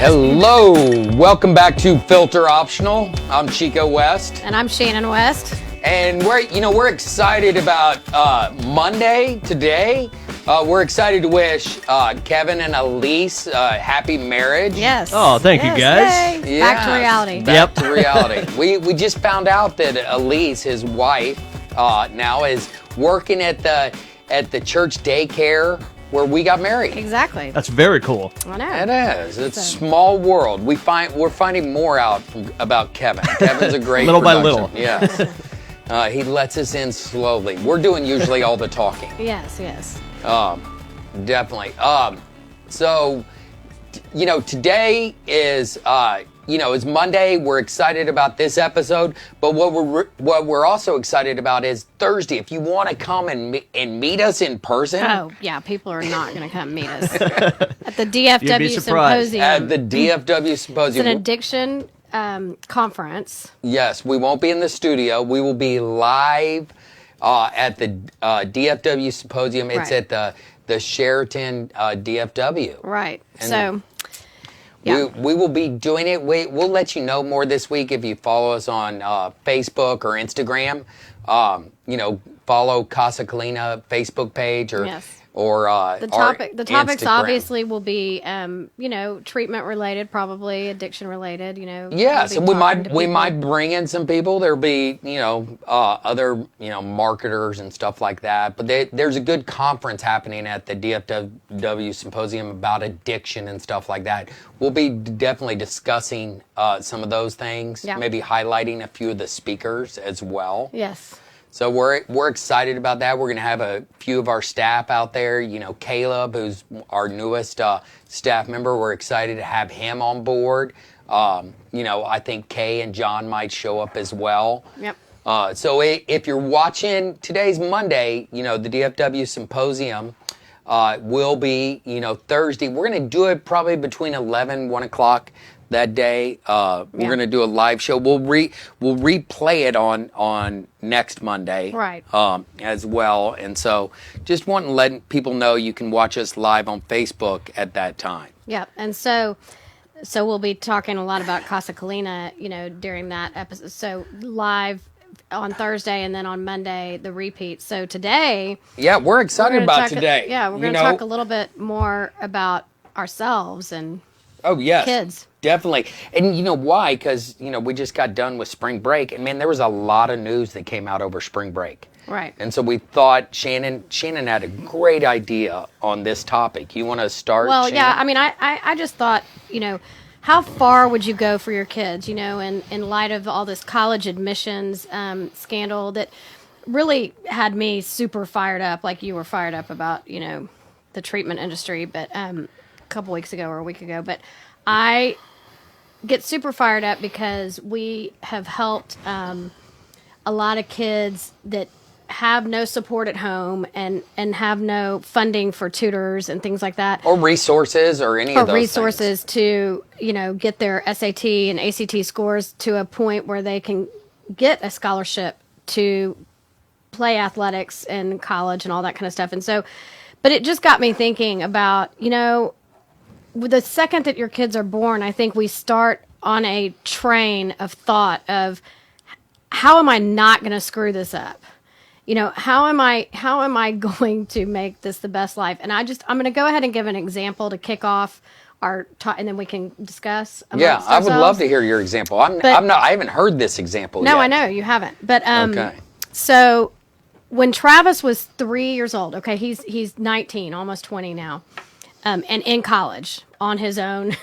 Hello, welcome back to Filter Optional. I'm Chico West. And I'm Shannon West. And we're excited about Monday today. We're excited to wish Kevin and Elise happy marriage. Yes. Oh, thank you guys. Yay. Back to reality. Back to reality. We just found out that Elise, his wife, now is working at the church daycare where we got married. Exactly. That's very cool. I know. It is. It's a small world. We're finding more out about Kevin. Kevin's a great Little by production. little. Yeah. He lets us in slowly. We're doing usually all the talking. Yes. Definitely. So, today is, it's Monday. We're excited about this episode, but what we're also excited about is Thursday. If you want to come and meet us in person. Oh, yeah. People are not going to come meet us at the DFW You'd be surprised. Symposium. At the DFW It's Symposium. an addiction conference. Yes, we won't be in the studio. We will be live at the DFW Symposium. It's Right. at the Sheraton DFW. Right. And So, yeah. We will be doing it. We'll let you know more this week if you follow us on Facebook or Instagram. Follow Casa Colina Facebook page or Yes. or The topics Instagram. obviously will be, treatment related, probably addiction related. Yes, we'll and be we talking to might people. bring in some people. There'll be other marketers and stuff like that. But there's a good conference happening at the DFW Symposium about addiction and stuff like that. We'll be definitely discussing some of those things. Yeah. Maybe highlighting a few of the speakers as well. Yes. So we're excited about that. We're going to have a few of our staff out there. Caleb, who's our newest staff member. We're excited to have him on board. I think Kay and John might show up as well. Yep. So if you're watching, today's Monday, the DFW Symposium will be, Thursday. We're going to do it probably between 11, 1 o'clock that day. We're going to do a live show. We'll replay it on next Monday. Right. As well. And so just wanting to let people know you can watch us live on Facebook at that time. Yep. And so we'll be talking a lot about Casa Colina, during that episode. So live on Thursday and then on Monday, the repeat. So today. Yeah, we're excited about today. Yeah, we're going to talk a little bit more about ourselves and kids. Definitely. And you know why? Because, we just got done with spring break. And, man, there was a lot of news that came out over spring break. Right. And so we thought Shannon had a great idea on this topic. You want to start, Well, Shannon? yeah. I mean, I just thought, how far would you go for your kids, in light of all this college admissions scandal that really had me super fired up, like you were fired up about, the treatment industry, but a couple weeks ago or a week ago. But I get super fired up because we have helped a lot of kids that have no support at home and have no funding for tutors and things like that. Or resources or any of those resources things. To, get their SAT and ACT scores to a point where they can get a scholarship to play athletics in college and all that kind of stuff. And so, but it just got me thinking about, the second that your kids are born, I think we start on a train of thought of how am I not going to screw this up? How am I going to make this the best life? And I'm going to go ahead and give an example to kick off our talk, and then we can discuss. Yeah, I would love to hear your example. I haven't heard this example yet. No, I know you haven't. But okay. So when Travis was 3 years old, okay, he's 19, almost 20 now. And in college on his own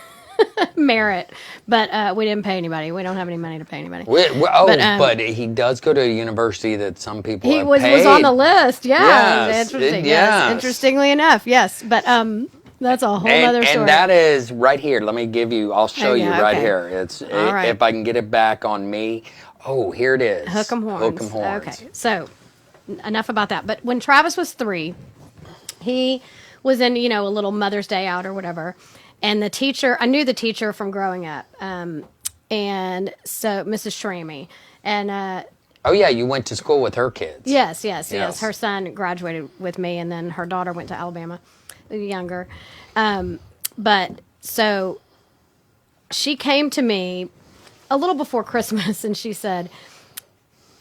merit, but we didn't pay anybody. We don't have any money to pay anybody. But he does go to a university that some people have was paid. on the list. Yeah, Yes, interesting. yes. Interestingly enough, yes. But that's a whole other story. And that is right here. Let me I'll show you right okay. here. It's All right. if I can get it back on me. Oh, here it is. Hook 'em horns. Hook 'em horns. Okay, so enough about that. But when Travis was 3, he was in, a little Mother's Day out or whatever. And the teacher, I knew the teacher from growing up. And so Mrs. Shramey. And oh, yeah, you went to school with her kids. Yes. Her son graduated with me, and then her daughter went to Alabama, younger. But so she came to me a little before Christmas and she said,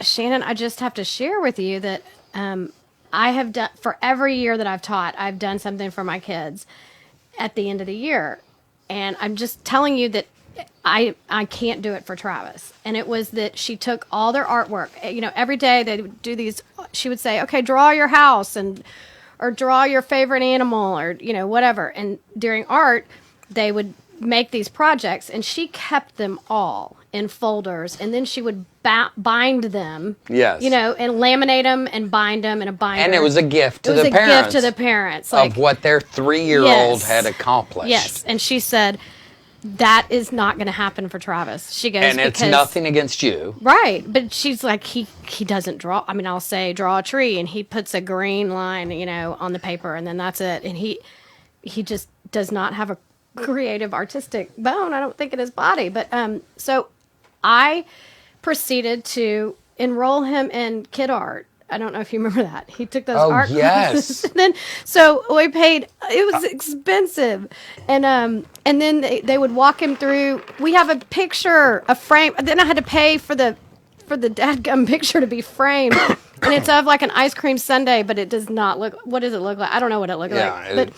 Shannon, I just have to share with you that I have done, for every year that I've taught, I've done something for my kids at the end of the year. And I'm just telling you that I can't do it for Travis. And it was that she took all their artwork. You know, every day they would do these, she would say, okay, draw your house or draw your favorite animal or, you know, whatever. And during art, they would make these projects and she kept them all in folders and then she would bind them. Yes. You know, and laminate them and bind them in a binder. And it was a gift to it was the a parents. gift to the parents. Like, of what their 3-year-old Yes. had accomplished. Yes. And she said, that is not going to happen for Travis. She goes, And it's nothing against you. Right. But she's like, he doesn't draw. I mean, I'll say draw a tree and he puts a green line, you know, on the paper and then that's it. And he just does not have a creative artistic bone, I don't think, in his body. But so I proceeded to enroll him in kid art. I don't know if you remember that. He took those art classes. And then so we paid, it was expensive. And then they would walk him through. We have a picture, a frame. Then I had to pay for the dadgum picture to be framed. And it's of like an ice cream sundae, but it does not look, what does it look like? I don't know what it looks like. But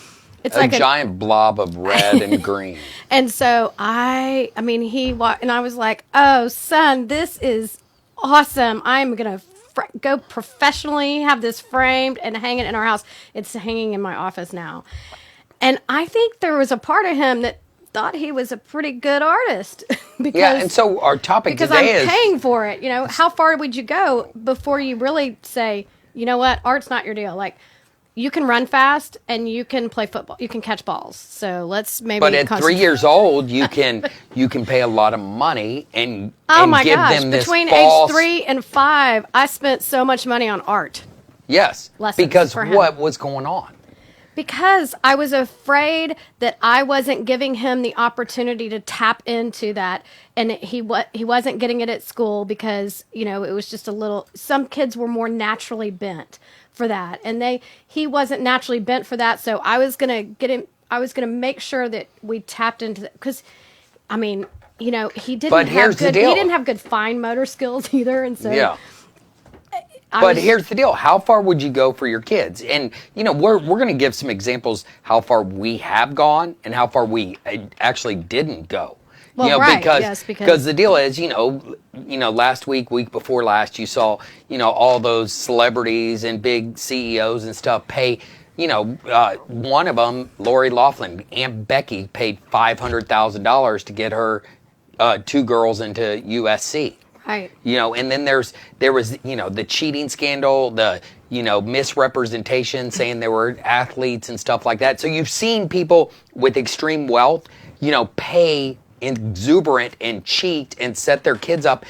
it's like a giant blob of red and green. And so I mean, he walked, and I was like, oh, son, this is awesome. I'm going to go professionally have this framed and hang it in our house. It's hanging in my office now. And I think there was a part of him that thought he was a pretty good artist. And so our topic today is... Because I'm paying for it. You know, how far would you go before you really say, you know what, art's not your deal? Like, you can run fast and you can play football. You can catch balls. So let's maybe. But at 3 years old, you can pay a lot of money and give them this between false... age 3 and 5, I spent so much money on art. Yes, lessons because for him. What was going on? Because I was afraid that I wasn't giving him the opportunity to tap into that, and he wasn't getting it at school because, you know, it was just a little. Some kids were more naturally bent for that, and he wasn't naturally bent for that. So I was gonna get him. I was gonna make sure that we tapped into that because, I mean, you know, he didn't have good fine motor skills either, and so yeah. But here's the deal. How far would you go for your kids? And, you know, we're going to give some examples how far we have gone and how far we actually didn't go. Well, you know, right. because the deal is, you know, last week before last, you saw, you know, all those celebrities and big CEOs and stuff pay, you know, one of them, Lori Loughlin, Aunt Becky, paid $500,000 to get her 2 girls into USC. Right. You know, and then there was, you know, the cheating scandal, the, you know, misrepresentation, saying they were athletes and stuff like that. So you've seen people with extreme wealth, you know, pay exuberant and cheat and set their kids up.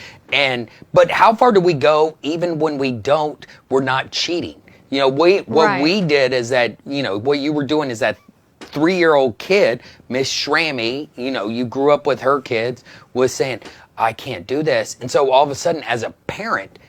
But how far do we go even when we're not cheating? You know, what we did is that, you know, what you were doing is that 3-year-old kid, Miss Shrammy, you know, you grew up with her kids, was saying, I can't do this. And so all of a sudden, as a parent,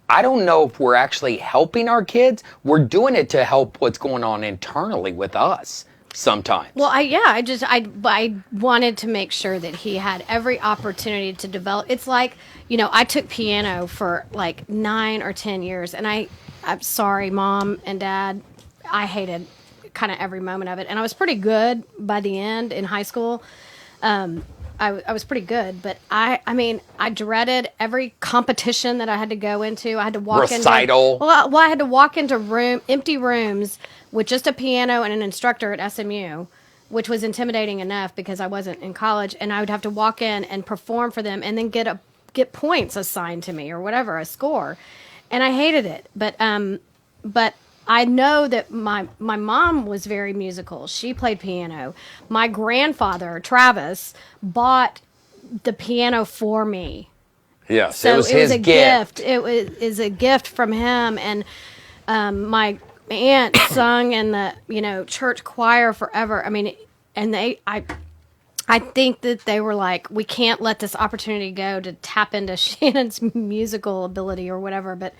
I don't know if we're actually helping our kids. We're doing it to help what's going on internally with us sometimes. Well, I wanted to make sure that he had every opportunity to develop. It's like, you know, I took piano for like 9 or 10 years, and I'm sorry, Mom and Dad, I hated kind of every moment of it. And I was pretty good by the end in high school. I was pretty good, but I mean, I dreaded every competition that I had to go into. I had to walk Recital. I had to walk into empty rooms with just a piano and an instructor at SMU, which was intimidating enough because I wasn't in college, and I would have to walk in and perform for them and then get points assigned to me or whatever, a score. And I hated it. But I know that my mom was very musical. She played piano. My grandfather, Travis, bought the piano for me. Yes, so it was his gift. It was a gift from him. And my aunt sung in the, you know, church choir forever. I mean, and I think that they were like, we can't let this opportunity go to tap into Shannon's musical ability or whatever. But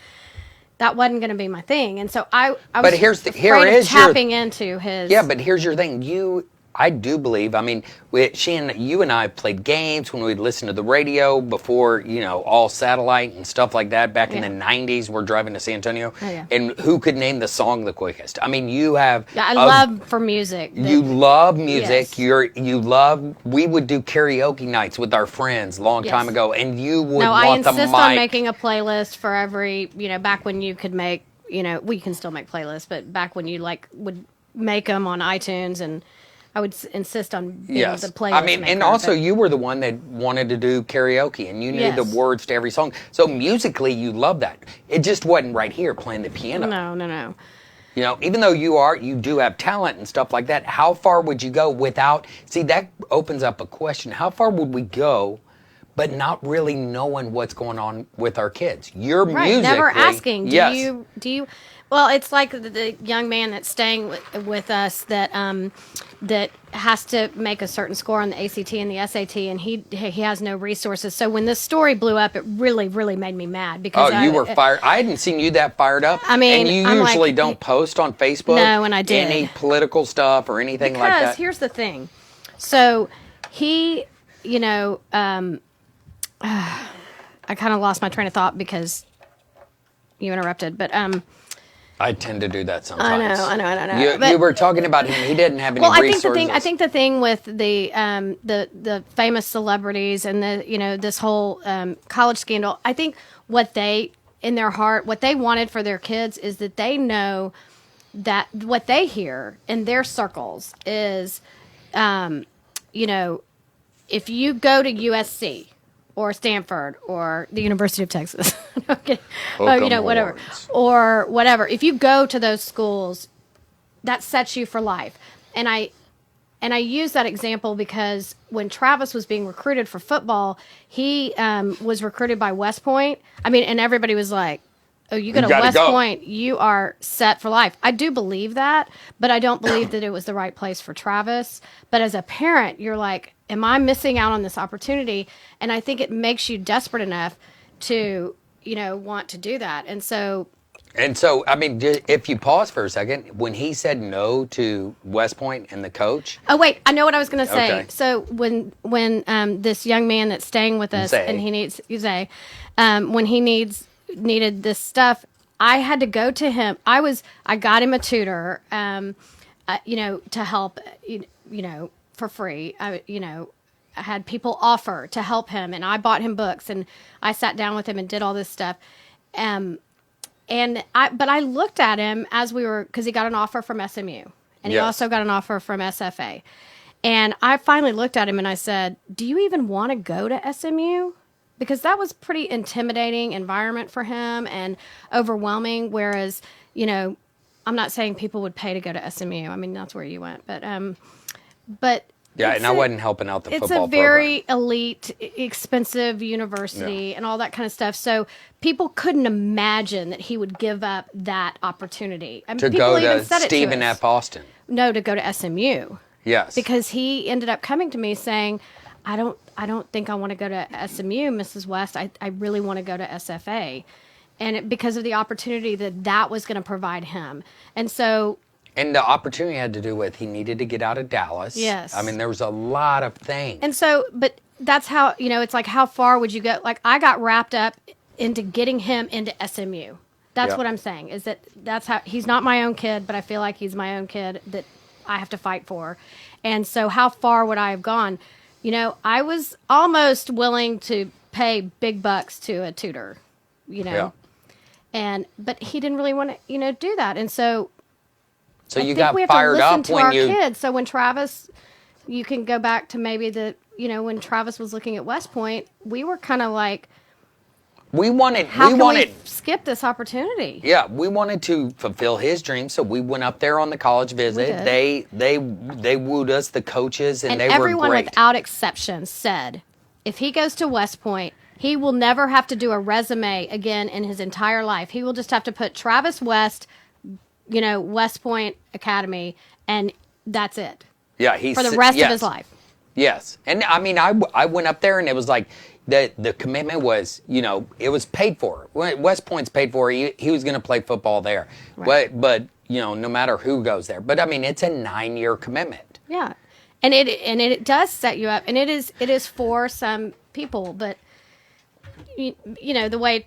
that wasn't going to be my thing, and so I was afraid of tapping into his. Yeah, but here's your thing. I do believe. I mean, you and I played games when we'd listen to the radio before, all satellite and stuff like that. Back in the 90s, we're driving to San Antonio. Oh, yeah. And who could name the song the quickest? I mean, you have. Yeah, I love for music. You love music. Yes. We would do karaoke nights with our friends long time ago, and you would No, want I the mic. insist on making a playlist for every, back when you could make, we can still make playlists, but back when you would make them on iTunes, and I would insist on being the playlist. I mean, maker, and also you were the one that wanted to do karaoke, and you knew the words to every song. So musically, you love that. It just wasn't right here playing the piano. No. Even though you do have talent and stuff like that, how far would you go without, see, that opens up a question. How far would we go, but not really knowing what's going on with our kids? Your music. Never asking. Yes. Do you, well, it's like the young man that's staying with us that that has to make a certain score on the ACT and the SAT, and he has no resources. So when this story blew up, it really, really made me mad because you were fired. I hadn't seen you that fired up. I mean, and you I'm usually don't post on Facebook. No, and I did any political stuff or anything like that. Because here's the thing. So he, I kind of lost my train of thought because you interrupted, but I tend to do that sometimes. I know. You were talking about him. He didn't have any resources. I think the thing with the famous celebrities and this whole college scandal, I think what they in their heart, what they wanted for their kids is that they know that what they hear in their circles is, if you go to USC or Stanford or the University of Texas, okay, whatever, or whatever. If you go to those schools, that sets you for life. And I use that example because when Travis was being recruited for football, he was recruited by West Point. I mean, and everybody was like, "Oh, you go to West Point, you are set for life." I do believe that, but I don't believe that it was the right place for Travis. But as a parent, you're like, am I missing out on this opportunity? And I think it makes you desperate enough to, want to do that. And so, I mean, if you pause for a second, when he said no to West Point and the coach. Oh, wait, I know what I was going to say. Okay. So when this young man that's staying with us and he needs, when he needed this stuff, I had to go to him. I got him a tutor, to help, for free. I had people offer to help him, and I bought him books, and I sat down with him and did all this stuff. But I looked at him as because he got an offer from SMU, and he also got an offer from SFA. And I finally looked at him and I said, "Do you even want to go to SMU?" Because that was pretty intimidating environment for him and overwhelming. Whereas, I'm not saying people would pay to go to SMU. I mean, that's where you went, but yeah, and I wasn't helping out the football program. It's a very elite, expensive university and all that kind of stuff. So people couldn't imagine that he would give up that opportunity. I mean, to go to Stephen F. Austin. No, to go to SMU. Yes. Because he ended up coming to me saying, I don't think I want to go to SMU, Mrs. West. I really want to go to SFA. And because of the opportunity that was going to provide him. And so... And the opportunity had to do with he needed to get out of Dallas. Yes. I mean, there was a lot of things. And so, but that's how, it's like, how far would you go? Like, I got wrapped up into getting him into SMU. That's what I'm saying, is that's how, he's not my own kid, but I feel like he's my own kid that I have to fight for. And so how far would I have gone? I was almost willing to pay big bucks to a tutor, but he didn't really want to, do that. And so you got fired up when you... kids. So when Travis, you can go back to maybe when Travis was looking at West Point, we were kind of like, we wanted skip this opportunity. Yeah, we wanted to fulfill his dream, so we went up there on the college visit. They wooed us, the coaches, and they were great. Everyone without exception said, if he goes to West Point, he will never have to do a resume again in his entire life. He will just have to put Travis West, West Point Academy, and that's it. Yeah, for the rest of his life. Yes, and I mean, I went up there, and it was like the commitment was, it was paid for. West Point's paid for. He was going to play football there, right. but no matter who goes there. But I mean, it's a 9-year commitment. Yeah, And it does set you up, and it is for some people, but you know the way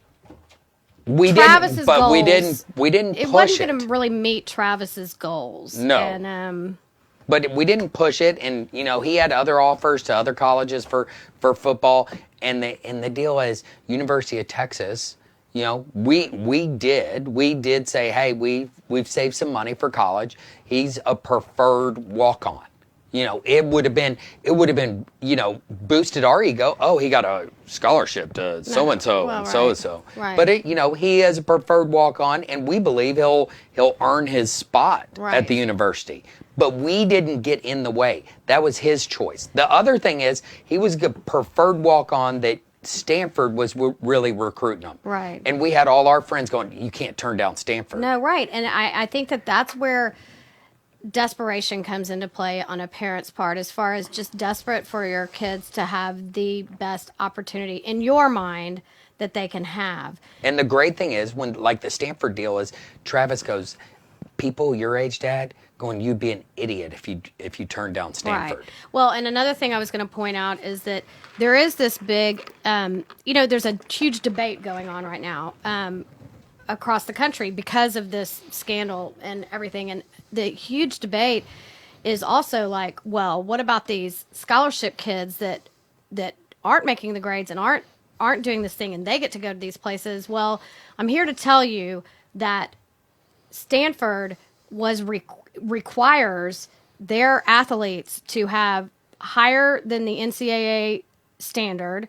Travis's goals, we didn't it push wasn't it. going to really meet Travis's goals. No. And But we didn't push it, and he had other offers to other colleges for football, and the deal is University of Texas. We did say, hey, we've saved some money for college. He's a preferred walk-on. It would have been boosted our ego. Oh, he got a scholarship to so and so and so and so. Right. But he is a preferred walk-on, and we believe he'll earn his spot at the university. But we didn't get in the way. That was his choice. The other thing is he was a preferred walk-on that Stanford was really recruiting him. Right. And we had all our friends going, you can't turn down Stanford. No, right. And I think that's where desperation comes into play on a parent's part, as far as just desperate for your kids to have the best opportunity in your mind that they can have. And the great thing is when, like the Stanford deal is, Travis goes, people your age, Dad, going, you'd be an idiot if you turned down Stanford. Right. Well, and another thing I was going to point out is that there is this big, there's a huge debate going on right now across the country because of this scandal and everything. And the huge debate is also like, well, what about these scholarship kids that aren't making the grades and aren't doing this thing, and they get to go to these places? Well, I'm here to tell you that Stanford requires their athletes to have higher than the NCAA standard.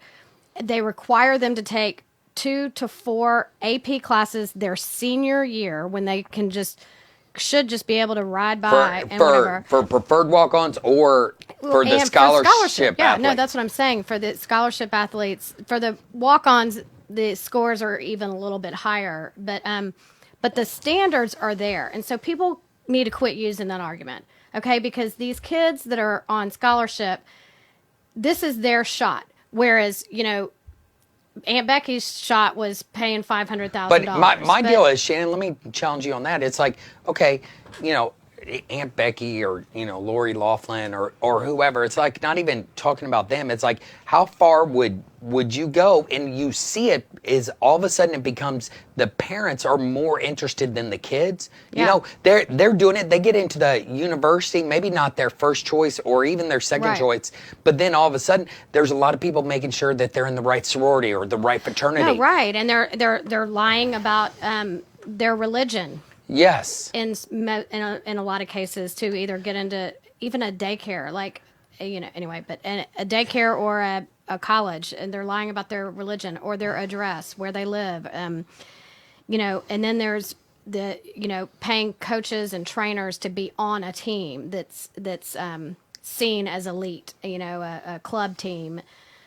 They require them to take 2 to 4 AP classes their senior year, when they should just be able to ride by for preferred walk-ons or for the scholarship Yeah, athletes. no, that's what I'm saying. For the scholarship athletes, for the walk-ons, the scores are even a little bit higher. But the standards are there. And so people need to quit using that argument, okay? Because these kids that are on scholarship, this is their shot. Whereas, Aunt Becky's shot was paying $500,000. But my deal is, Shannon, let me challenge you on that. It's like, okay, Aunt Becky or, Lori Laughlin or whoever, it's like not even talking about them. It's like, how far would you go? And you see it is all of a sudden it becomes the parents are more interested than the kids. Yeah. They're doing it. They get into the university, maybe not their first choice or even their second choice, but then all of a sudden there's a lot of people making sure that they're in the right sorority or the right fraternity. No, right. And they're lying about their religion. Yes. In a lot of cases, to either get into even a daycare, anyway, but a daycare or a college, and they're lying about their religion or their address, where they live, and then there's the, paying coaches and trainers to be on a team that's seen as elite, a club team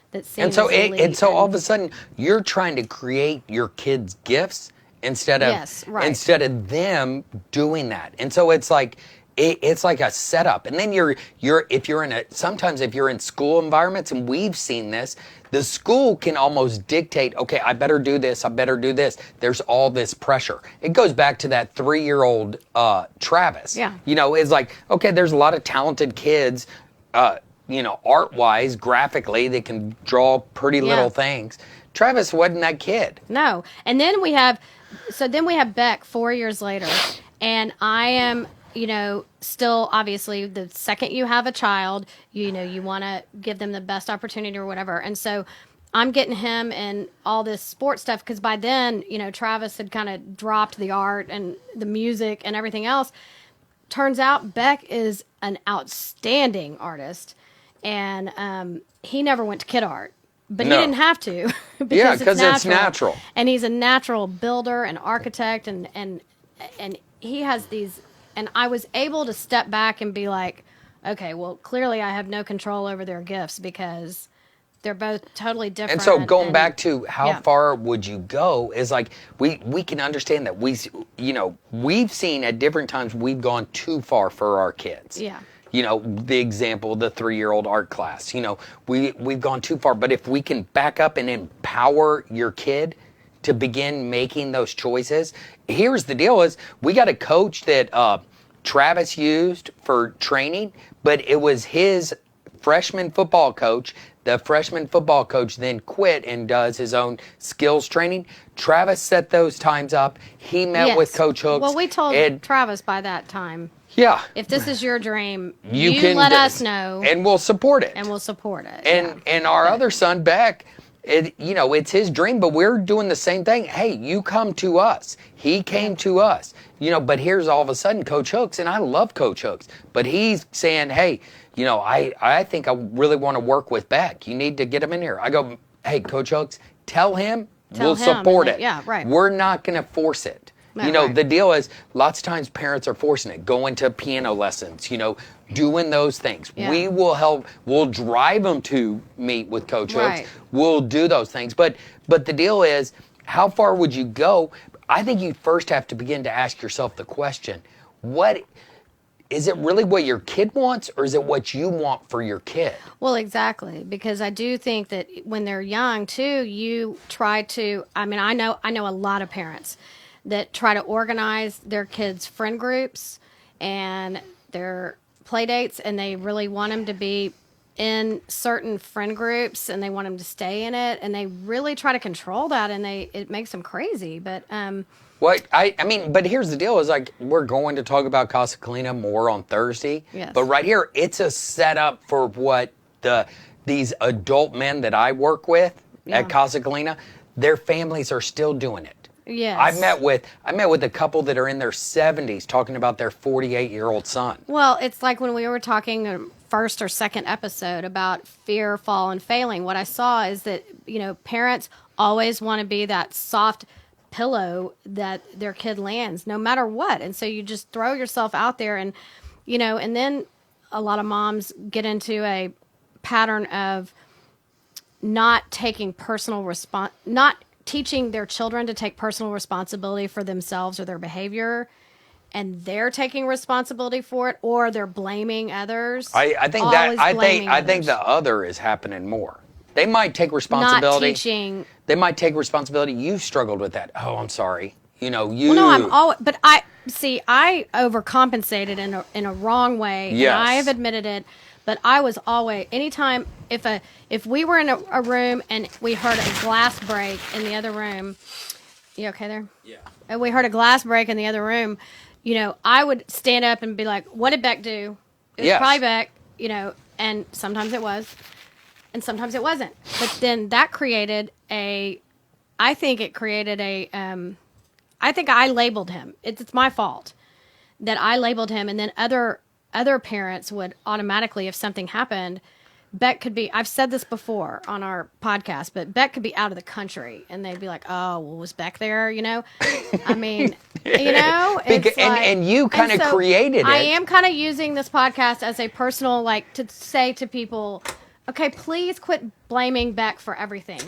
that's seen as elite. And so all of a sudden you're trying to create your kids' gifts instead of them doing that. And so it's like it's like a setup. And then if you're in school environments, and we've seen this, the school can almost dictate, okay, I better do this, I better do this. There's all this pressure. It goes back to that 3-year-old Travis. Yeah. It's like, okay, there's a lot of talented kids, art-wise, graphically, they can draw pretty little things. Travis wasn't that kid. No. And then we have Beck 4 years later, and I am, still obviously the second you have a child, you want to give them the best opportunity or whatever. And so I'm getting him in all this sports stuff, because by then, Travis had kind of dropped the art and the music and everything else. Turns out Beck is an outstanding artist, and he never went to kid art. But No. he didn't have to, because it's natural. And he's a natural builder and architect, and he has these. And I was able to step back and be like, okay, well, clearly I have no control over their gifts, because they're both totally different. And so going back to how yeah. far would you go is like, we can understand that we've seen at different times we've gone too far for our kids. Yeah. The example, the 3-year-old art class, we've gone too far. But if we can back up and empower your kid to begin making those choices, here's the deal is we got a coach that Travis used for training, but it was his freshman football coach. The freshman football coach then quit and does his own skills training. Travis set those times up. He met with Coach Hooks. Well, we told Travis by that time, if this is your dream, you can let us know. And we'll support it. And we'll support it. And our other son, Beck, it's his dream, but we're doing the same thing. Hey, you come to us. He came to us. But here's all of a sudden Coach Hooks, and I love Coach Hooks, but he's saying, hey, I think I really want to work with Beck. You need to get him in here. I go, hey, Coach Hooks, tell him we'll support it. Yeah, right. We're not going to force it. The deal is lots of times parents are forcing it, going to piano lessons, doing those things. Yeah. We will help. We'll drive them to meet with Coach Hooks. Right. We'll do those things. But the deal is, how far would you go? I think you first have to begin to ask yourself the question, what is it really what your kid wants, or is it what you want for your kid? Well, exactly, because I do think that when they're young too, you try to. I know a lot of parents that try to organize their kids' friend groups and their play dates, and they really want them to be in certain friend groups, and they want them to stay in it, and they really try to control that, and it makes them crazy. But but here's the deal: is like we're going to talk about Casa Colina more on Thursday. Yes. But right here, it's a setup for what these adult men that I work with at Casa Colina, their families are still doing it. yes, I met with a couple that are in their 70s talking about their 48-year-old son. Well, it's like when we were talking first or second episode about fear, fall, and failing. What I saw is that, parents always want to be that soft pillow that their kid lands no matter what. And so you just throw yourself out there and then a lot of moms get into a pattern of not taking not teaching their children to take personal responsibility for themselves or their behavior, and they're taking responsibility for it, or they're blaming others. I think the other is happening more. They might take responsibility. Not teaching. They might take responsibility. You struggled with that. Oh, I'm sorry. You. Well, no, I'm always. But I overcompensated in a wrong way. Yes. And I have admitted it. But I was always, anytime, if we were in a room and we heard a glass break in the other room, you okay there? Yeah. And we heard a glass break in the other room, I would stand up and be like, what did Beck do? It was probably Beck, and sometimes it was, and sometimes it wasn't. But then that created I think I labeled him. It's my fault that I labeled him, and then other parents would automatically, if something happened, Beck could be, I've said this before on our podcast, but Beck could be out of the country, and they'd be like, oh, well, was Beck there, I mean, it's and you kind of created it. I am kind of using this podcast as a personal, to say to people, okay, please quit blaming Beck for everything,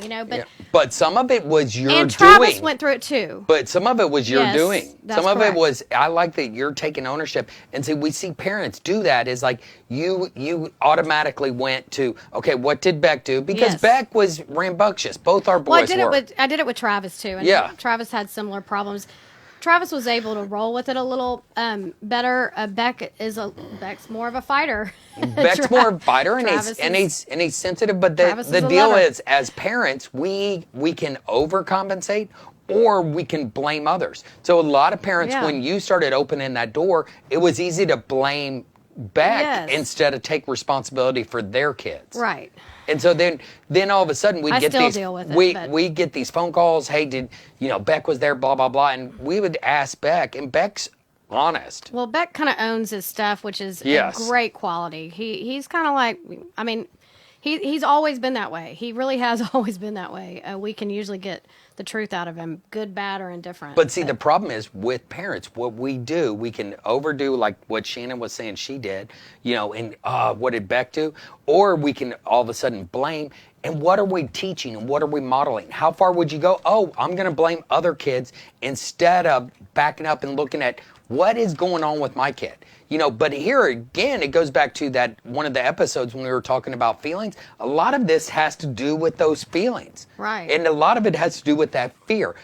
But some of it was your doing. And Travis went through it too. But some of it was your doing. That's some of correct. it was, I like that you're taking ownership. And see, we see parents do that, is like you automatically went to, okay, what did Beck do? Because Beck was rambunctious. Both our boys were. I did it with Travis too. And Travis had similar problems. Travis was able to roll with it a little better. Beck's more of a fighter. Beck's more of a fighter, and he's sensitive. But the deal is, as parents, we can overcompensate, or we can blame others. So a lot of parents, when you started opening that door, it was easy to blame Beck instead of take responsibility for their kids. Right. And so then all of a sudden we get these phone calls. Hey, did Beck was there? Blah blah blah. And we would ask Beck, and Beck's honest. Well, Beck kind of owns his stuff, which is a great quality. He's kind of like, he's always been that way. He really has always been that way. We can usually get the truth out of him, good, bad, or indifferent. But see, the problem is with parents, what we do, we can overdo like what Shannon was saying she did, and what did Beck do? Or we can all of a sudden blame. And what are we teaching, and what are we modeling? How far would you go? Oh, I'm going to blame other kids instead of backing up and looking at what is going on with my kid. But here again, it goes back to that one of the episodes when we were talking about feelings. A lot of this has to do with those feelings. Right. And a lot of it has to do with that fear.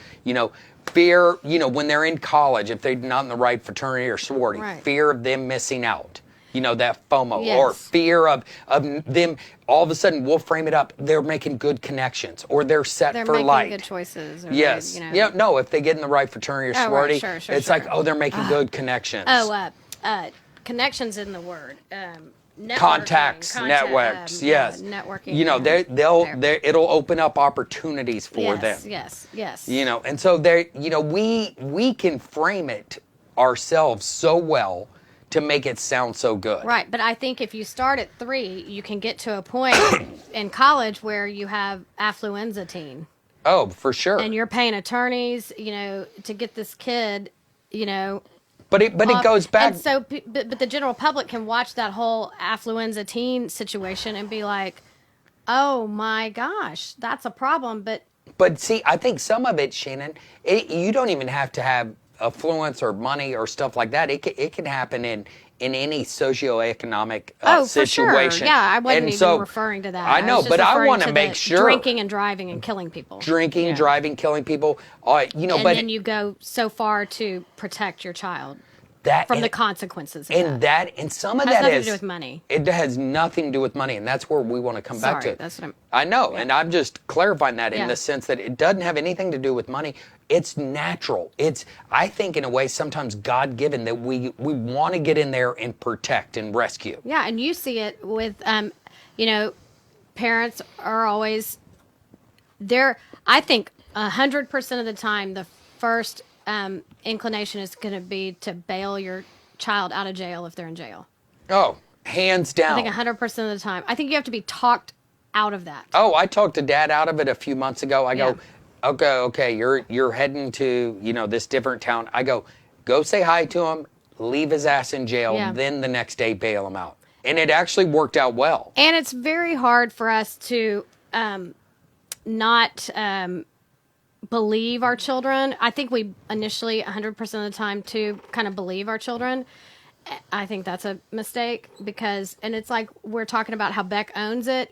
Fear, when they're in college, if they're not in the right fraternity or sorority, fear of them missing out. that FOMO Yes. or fear of them. All of a sudden, we'll frame it up. They're making good connections, or they're set They're for making life. good choices. Or Yes. They, Yeah. No. If they get in the right fraternity or Oh, sorority, right. Sure, it's like, oh, they're making good connections. Connections in the word. Networking, Contacts, networks. Yes. networking. It'll open up opportunities for them. Yes. And so we can frame it ourselves so well to make it sound so good. Right, but I think if you start at 3, you can get to a point in college where you have affluenza teen. Oh, for sure. And you're paying attorneys, to get this kid, But it goes back. And so, but the general public can watch that whole affluenza teen situation and be like, "Oh my gosh, that's a problem." But see, I think some of it, Shannon, you don't even have to have affluence or money or stuff like that. It can happen in any socioeconomic situation. For sure. Yeah, I wasn't even referring to that. I know, but I want to make sure. Drinking and driving and killing people. Driving, killing people. And then you go so far to protect your child from the consequences of that. And some of that that has nothing is to do with money. It has nothing to do with money, and that's where we want to come back to. That's what I know, and I'm just clarifying that in the Yeah. sense that it doesn't have anything to do with money. It's natural. It's, I think, in a way, sometimes God-given that we want to get in there and protect and rescue. Yeah, and you see it with, parents are always there. I think 100% of the time, the first inclination is going to be to bail your child out of jail if they're in jail. Oh, hands down. I think 100% of the time. I think you have to be talked out of that. Oh, I talked to Dad out of it a few months ago. I Yeah. go, okay, you're heading to, this different town. I go say hi to him, leave his ass in jail, Yeah. then the next day bail him out. And it actually worked out well. And it's very hard for us to not believe our children. I think we initially, 100% of the time, to kind of believe our children. I think that's a mistake because, and it's like we're talking about how Beck owns it.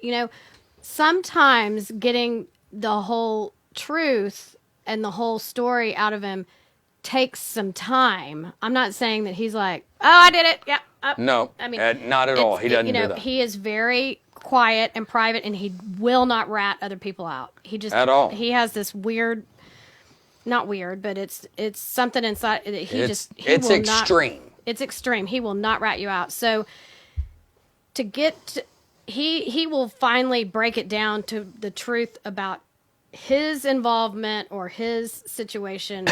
Sometimes getting the whole truth and the whole story out of him takes some time. I'm not saying that he's like, oh, I did it. Yeah. No, I mean, not at all. He doesn't do that. He is very quiet and private, and he will not rat other people out. He just at all. He has this weird, not weird, but it's something inside that it's extreme. It's extreme. He will not rat you out. So to get to, he will finally break it down to the truth about his involvement or his situation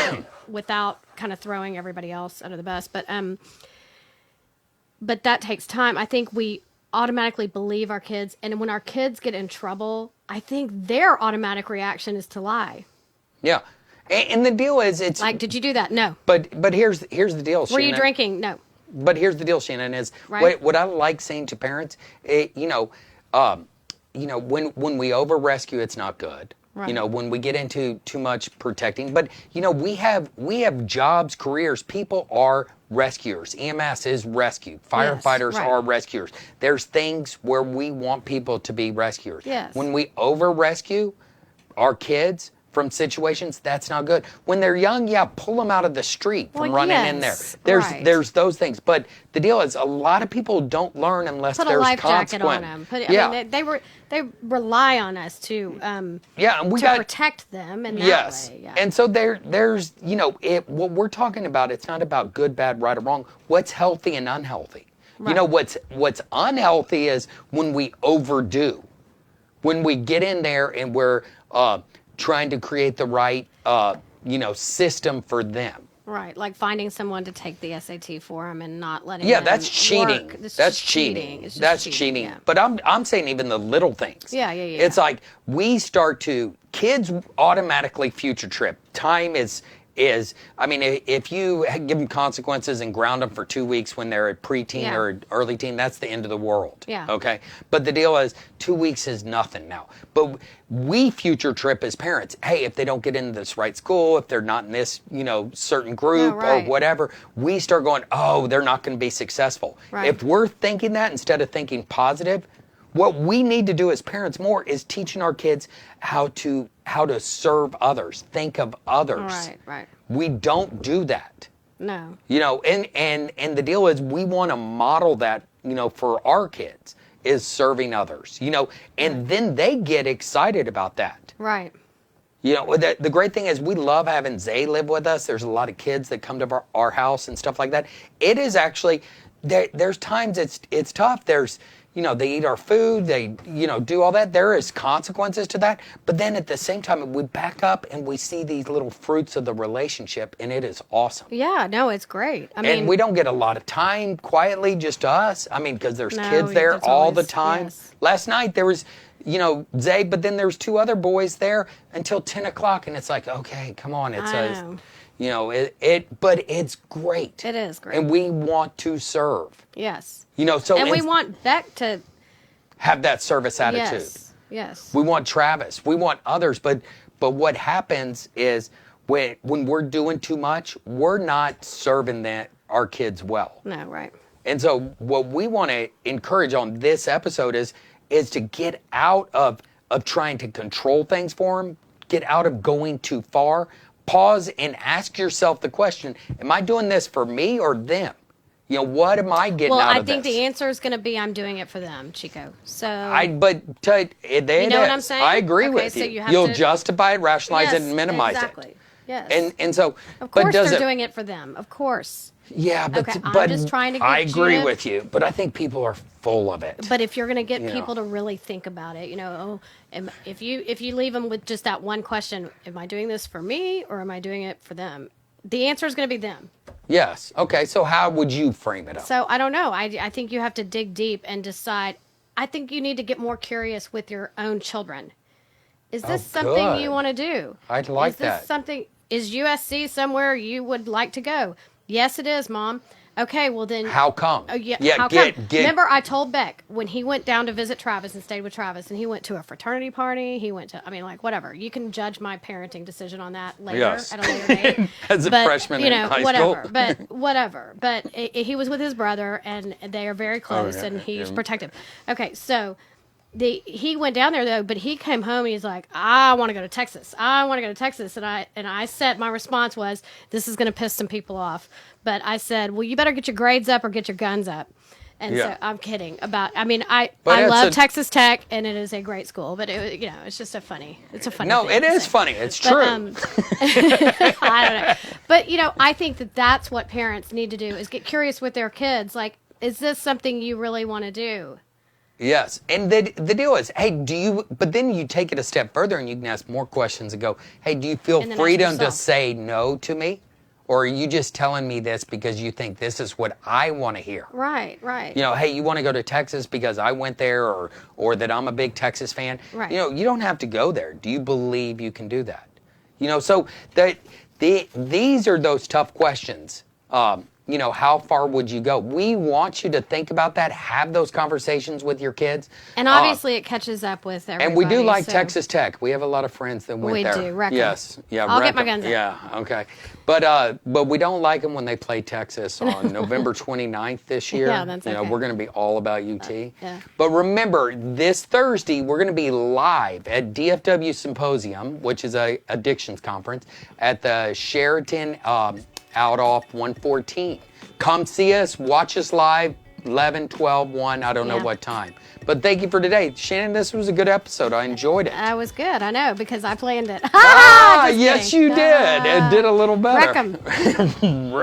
without kind of throwing everybody else under the bus. But that takes time. I think we automatically believe our kids, and when our kids get in trouble, I think their automatic reaction is to lie. Yeah. And the deal is, it's like, did you do that? No. But here's the deal, Shannon. Were you drinking? No. But here's the deal, Shannon, is right? what I like saying to parents, when we over rescue, it's not good. Right. When we get into too much protecting, but we have jobs, careers. People are rescuers. EMS is rescue. Firefighters are rescuers. There's things where we want people to be rescuers. Yes. When we over rescue our kids from situations, that's not good. When they're young, pull them out of the street from running in there. There's those things. But the deal is, a lot of people don't learn unless Put there's a life consequence. jacket on them. They rely on us to and we protect them in that way. Yeah. And so there's what we're talking about. It's not about good, bad, right or wrong. What's healthy and unhealthy. Right. What's unhealthy is when we overdo, when we get in there and we're trying to create the right, system for them. Right, like finding someone to take the SAT for them and not letting them that's cheating. Work. That's cheating. That's cheating. Yeah. But I'm saying even the little things. Yeah. It's like kids automatically future trip. Time is, if you give them consequences and ground them for 2 weeks when they're at preteen or early teen, that's the end of the world. Yeah. Okay. But the deal is, 2 weeks is nothing now. But we future trip as parents. Hey, if they don't get into this right school, if they're not in this, certain group or whatever, we start going, oh, they're not going to be successful. Right. If we're thinking that instead of thinking positive, what we need to do as parents more is teaching our kids how to serve others, think of others. Right. We don't do that. No. And the deal is, we want to model that for our kids is serving others, and then they get excited about that. Right. The great thing is we love having Zay live with us. There's a lot of kids that come to our house and stuff like that. It is actually, there's times it's tough. There's, they eat our food, they, do all that. There is consequences to that. But then at the same time, we back up and we see these little fruits of the relationship, and it is awesome. Yeah, no, it's great. And we don't get a lot of time quietly just to us. I mean, because there's No, kids there that's all the always- time. yes. Last night there was, Zay, but then there's 2 other boys there until 10 o'clock, and it's like, okay, come on. It I says, know. but it's great. It is great. And we want to serve. Yes. So And we want Beck to, have that service attitude. yes. We want Travis. We want others. But what happens is when we're doing too much, we're not serving our kids well. No, right. And so what we want to encourage on this episode is to get out of trying to control things for them, get out of going too far, pause and ask yourself the question, am I doing this for me or them? What am I getting Well, out I of think this? the answer is going to be I'm doing it for them, Chico. So You know what I'm saying? I agree Okay, with so you. you have You'll to- justify it, rationalize it, Yes, and minimize exactly. it. Yes. And so, of but course does they're it? doing it for them. Of course. Yeah, but Okay, I'm but just trying to I get agree you to- with you. But I think people are full of it. But if you're going to get You know. people to really think about it, if you leave them with just that one question, am I doing this for me or am I doing it for them? The answer is going to be them. Yes. Okay. So how would you frame it up? So I don't know. I think you have to dig deep and decide. I think you need to get more curious with your own children. Is this something good. you want to do? I'd like is this that. something? Is USC somewhere you would like to go? Yes, it is, Mom. Okay, well then. How come? Oh yeah. Yeah. How Get come? get. Remember, I told Beck when he went down to visit Travis and stayed with Travis, and he went to a fraternity party. He went to, whatever. You can judge my parenting decision on that later Yes. at a later date. As a But, freshman in high whatever. school. But whatever. But he was with his brother, and they are very close, yeah, and he's yeah. protective. Okay, so. He went down there though, but he came home and he's like, I want to go to Texas. I want to go to Texas. And I said, my response was, this is going to piss some people off. But I said, well, you better get your grades up or get your guns up. And Yeah. so I'm kidding about, I But it's love a- Texas Tech and it is a great school, but it's just it's a funny No, thing it to is say. funny. It's But, true. I don't know. But, I think that's what parents need to do is get curious with their kids. Like, is this something you really want to do? Yes, and the deal is, hey, but then you take it a step further and you can ask more questions and go, hey, do you feel And then ask freedom to yourself. say no to me? Or are you just telling me this because you think this is what I want to hear? Right. Hey, you want to go to Texas because I went there or that I'm a big Texas fan? Right. You don't have to go there. Do you believe you can do that? So these are those tough questions. How far would you go? We want you to think about that, have those conversations with your kids. And obviously, it catches up with everybody. And we do like so- Texas Tech. We have a lot of friends that went We there. do, Wreck 'em. Yes. Yeah, I'll get Wreck my 'em. guns up. Yeah, okay. But we don't like them when they play Texas on November 29th this year. Yeah, that's okay. We're going to be all about UT. yeah. But remember, this Thursday, we're going to be live at DFW Symposium, which is a addictions conference, at the Sheraton out off 114. Come see us, watch us live, 11, 12, 1, I don't know Yeah. what time. But thank you for today. Shannon, this was a good episode. I enjoyed it. That was good. I know because I planned it. Ah, Just yes, kidding. you did. It did a little better. Wreck 'em.